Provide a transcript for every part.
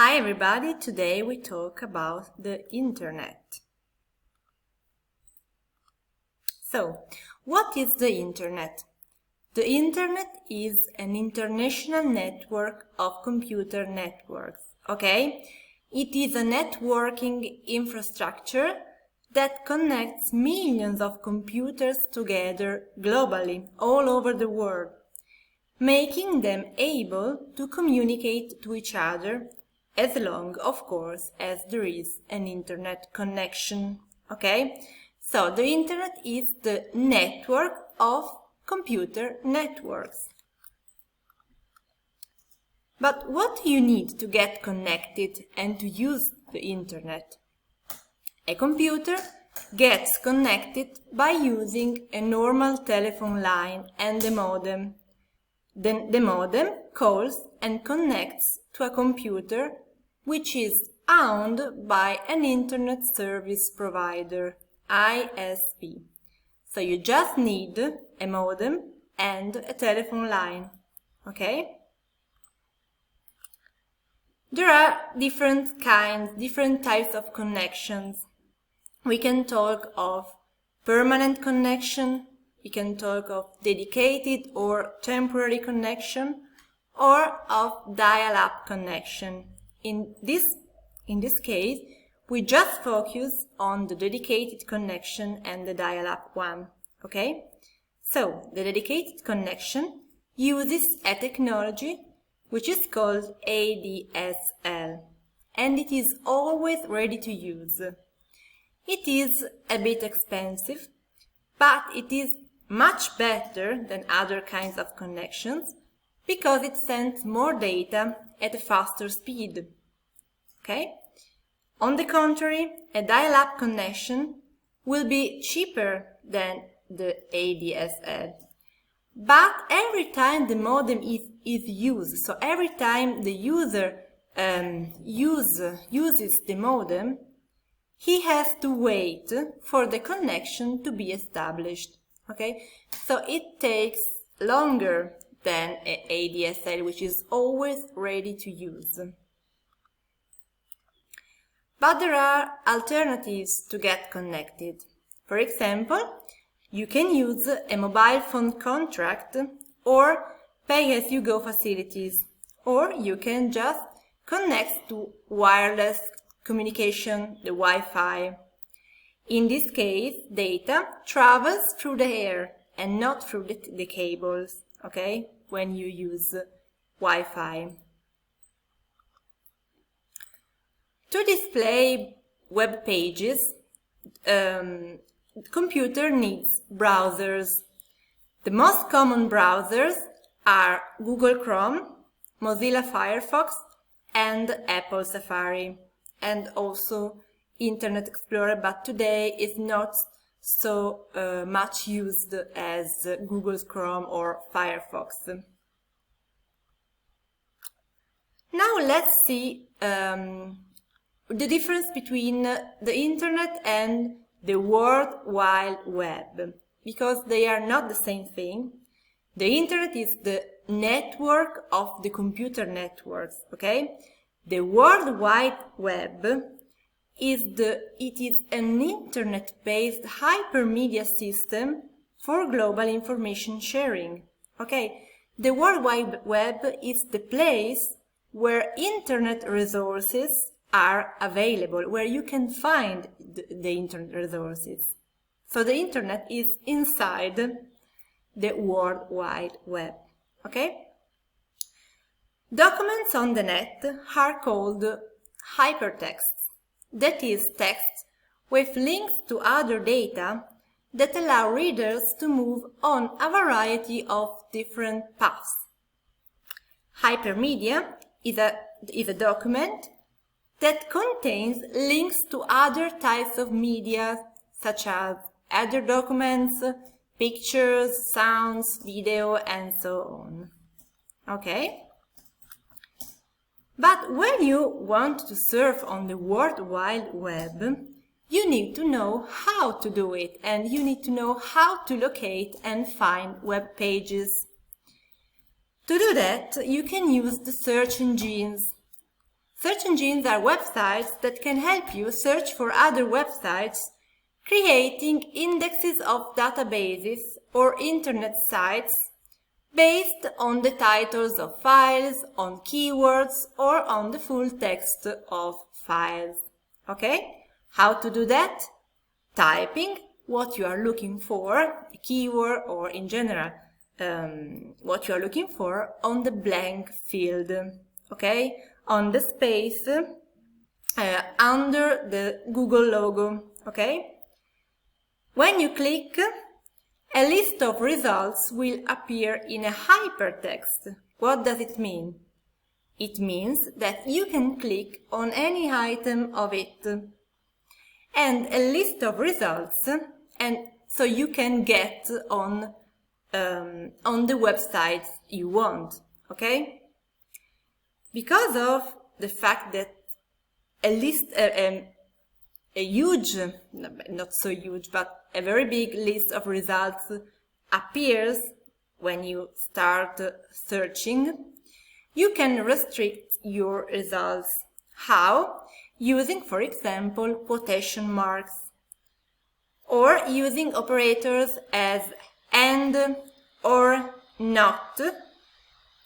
Hi everybody, today we talk about the Internet. So, what is the Internet? The Internet is an international network of computer networks, okay? It is a networking infrastructure that connects millions of computers together globally, all over the world, making them able to communicate to each other as long, of course, as there is an internet connection, okay? So the internet is the network of computer networks. But what do you need to get connected and to use the internet? A computer gets connected by using a normal telephone line and a modem. Then the modem calls and connects to a computer which is owned by an Internet Service Provider, ISP. So you just need a modem and a telephone line, okay? There are different types of connections. We can talk of permanent connection, we can talk of dedicated or temporary connection, or of dial-up connection. In this case, we just focus on the dedicated connection and the dial-up one, okay? So, the dedicated connection uses a technology which is called ADSL, and it is always ready to use. It is a bit expensive, but it is much better than other kinds of connections because it sends more data at a faster speed. Okay? On the contrary, a dial-up connection will be cheaper than the ADSL. But every time the modem is used, so every time the user uses the modem, he has to wait for the connection to be established. Okay? So it takes longer than ADSL, which is always ready to use. But there are alternatives to get connected. For example, you can use a mobile phone contract or pay-as-you-go facilities, or you can just connect to wireless communication, the Wi-Fi. In this case, data travels through the air and not through the cables, okay, when you use Wi-Fi. To display web pages, the computer needs browsers. The most common browsers are Google Chrome, Mozilla Firefox, and Apple Safari, and also Internet Explorer, but today is not so much used as Google's Chrome or Firefox. Now let's see the difference between the Internet and the World Wide Web, because they are not the same thing. The Internet is the network of the computer networks, okay? The World Wide Web is an Internet-based hypermedia system for global information sharing, okay? The World Wide Web is the place where Internet resources are available, where you can find the Internet resources. So the Internet is inside the World Wide Web, okay? Documents on the net are called hypertexts, that is, text with links to other data that allow readers to move on a variety of different paths. Hypermedia is a document that contains links to other types of media, such as other documents, pictures, sounds, video, and so on. Okay? But when you want to surf on the World Wide Web, you need to know how to do it, and you need to know how to locate and find web pages. To do that, you can use the search engines. Search engines are websites that can help you search for other websites, creating indexes of databases or internet sites based on the titles of files, on keywords, or on the full text of files. Okay? How to do that? Typing what you are looking for, a keyword, or in general, what you are looking for on the blank field. Okay? On the space under the Google logo. Okay? When you click, a list of results will appear in a hypertext. What does it mean? It means that you can click on any item of it and a list of results, and so you can get on the website you want, okay? Because of the fact that a huge, not so huge, but a very big list of results appears when you start searching, you can restrict your results. How? Using, for example, quotation marks, or using operators as and or not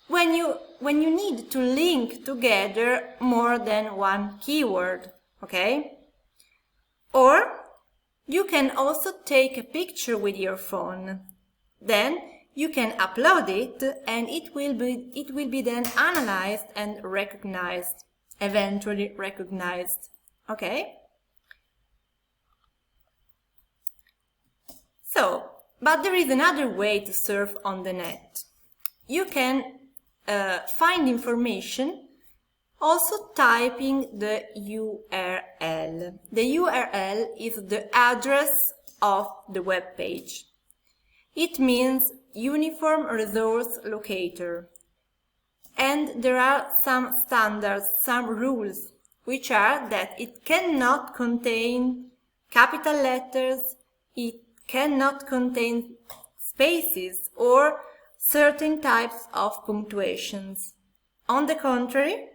when you need to link together more than one keyword, okay? Or you can also take a picture with your phone. Then you can upload it and it will be then analyzed and recognized, eventually recognized. Okay? So, but there is another way to surf on the net. You can find information also typing the URL. The URL is the address of the web page. It means Uniform Resource Locator. And there are some standards, some rules, which are that it cannot contain capital letters, it cannot contain spaces or certain types of punctuations. On the contrary,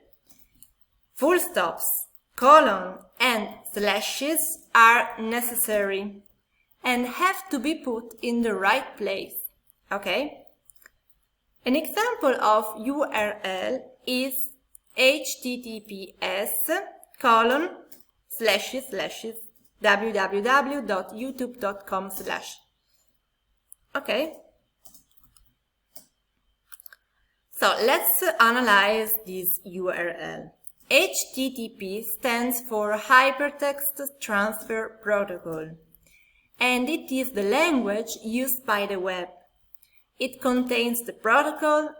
full stops, colon, and slashes are necessary and have to be put in the right place. Okay? An example of URL is https://www.youtube.com/. Okay? So let's analyze this URL. HTTP stands for Hypertext Transfer Protocol, and it is the language used by the web. It contains the protocol,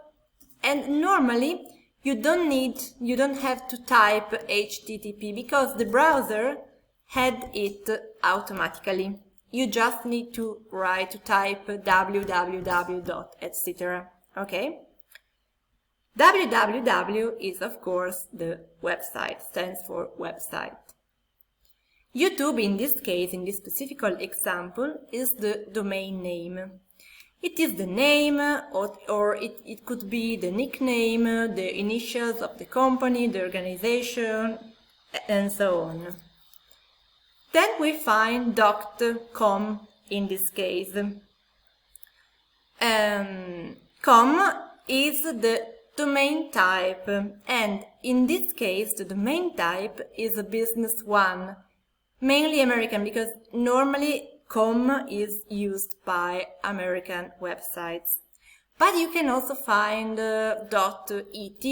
and normally you don't have to type HTTP because the browser had it automatically. You just need to type www. etc. Okay? www is, of course, the website, stands for website. YouTube, in this case, in this specific example, is the domain name. It is the name, or it could be the nickname, the initials of the company, the organization, and so on. Then we find .com in this case. Com is the domain type, and in this case the domain type is a business one, mainly American, because normally com is used by American websites. But you can also find .et,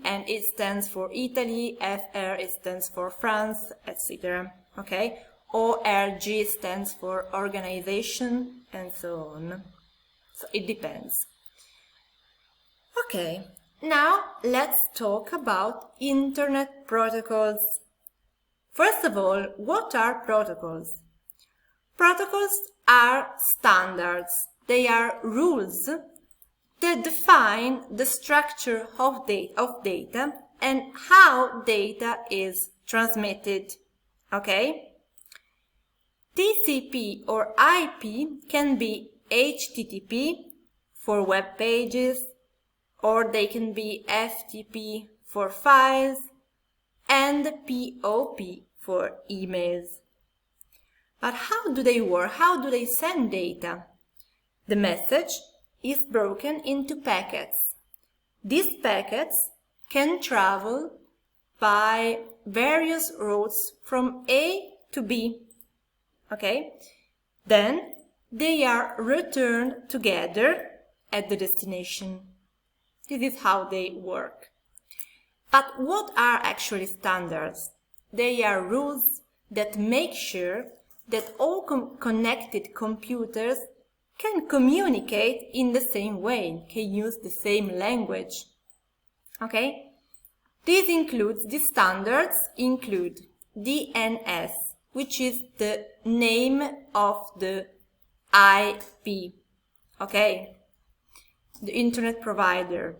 and it stands for Italy, FR it stands for France, etc. Okay? ORG stands for organization, and so on. So it depends. Okay, now let's talk about internet protocols. First of all, what are protocols? Protocols are standards. They are rules that define the structure of data and how data is transmitted. Okay? TCP or IP can be HTTP for web pages, or they can be FTP for files, and POP for emails. But how do they work? How do they send data? The message is broken into packets. These packets can travel by various routes from A to B. Okay? Then they are returned together at the destination. This is how they work. But what are actually standards? They are rules that make sure that all connected computers can communicate in the same way, can use the same language. Okay? These standards include DNS, which is the name of the IP, okay? The internet provider.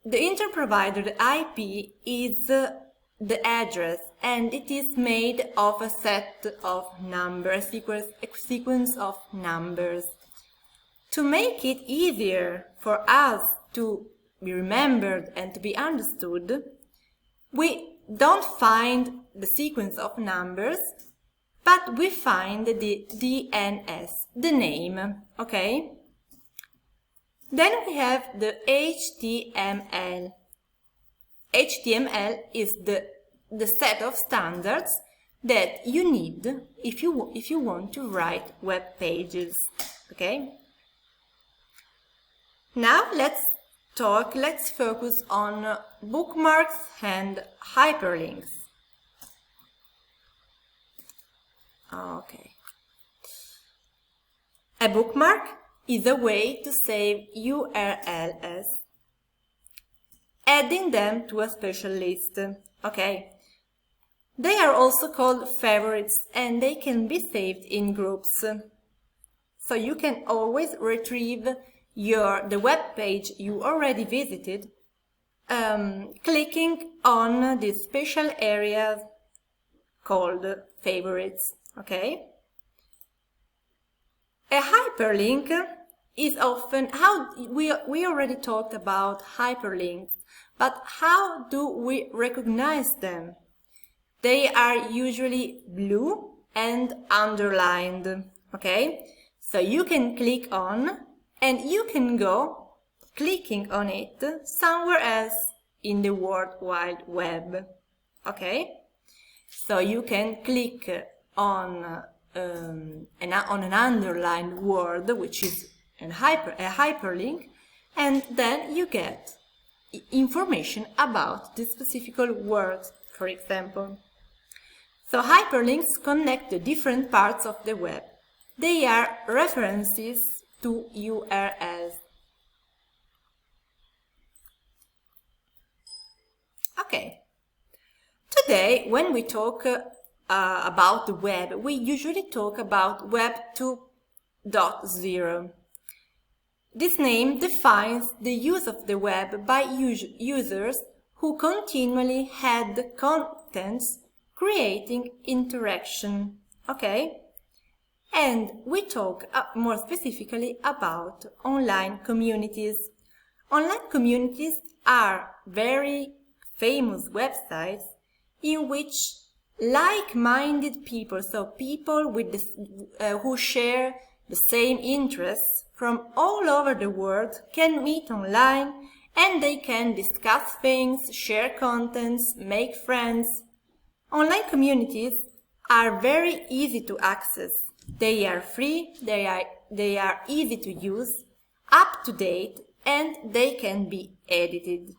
The internet provider, the IP, is the address, and it is made of a set of numbers, a sequence of numbers. To make it easier for us to be remembered and to be understood, we don't find the sequence of numbers, but we find the DNS, the name, okay? Then we have the HTML. HTML is the set of standards that you need if you want to write web pages, okay? Now let's focus on bookmarks and hyperlinks. Okay. A bookmark is a way to save URLs, adding them to a special list. Okay. They are also called favorites, and they can be saved in groups. So you can always retrieve the web page you already visited, clicking on this special area called favorites. Okay. A hyperlink is often we already talked about hyperlinks, but how do we recognize them? They are usually blue and underlined. Okay, so you can click on, and you can go clicking on it somewhere else in the World Wide Web. Okay, so you can click on an underlined word, which is a hyperlink, and then you get information about this specific word, for example. So hyperlinks connect the different parts of the web. They are references to URLs. Okay. Today, when we talk about the web, we usually talk about Web 2.0. This name defines the use of the web by users who continually add contents, creating interaction. Okay? And we talk more specifically about online communities. Online communities are very famous websites in which like-minded people, so people with who share the same interests from all over the world, can meet online, and they can discuss things, share contents, make friends. Online communities are very easy to access. They are free, they are easy to use, up to date, and they can be edited.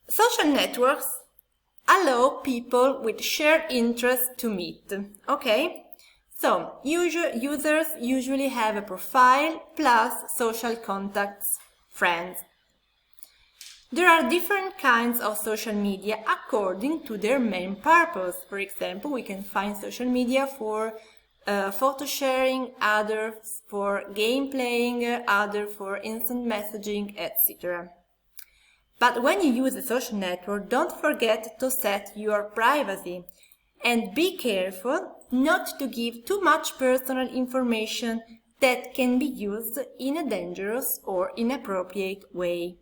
Social networks allow people with shared interests to meet. Okay? So, users usually have a profile plus social contacts, friends. There are different kinds of social media according to their main purpose. For example, we can find social media for photo sharing, others for game playing, others for instant messaging, etc. But when you use a social network, don't forget to set your privacy and be careful not to give too much personal information that can be used in a dangerous or inappropriate way.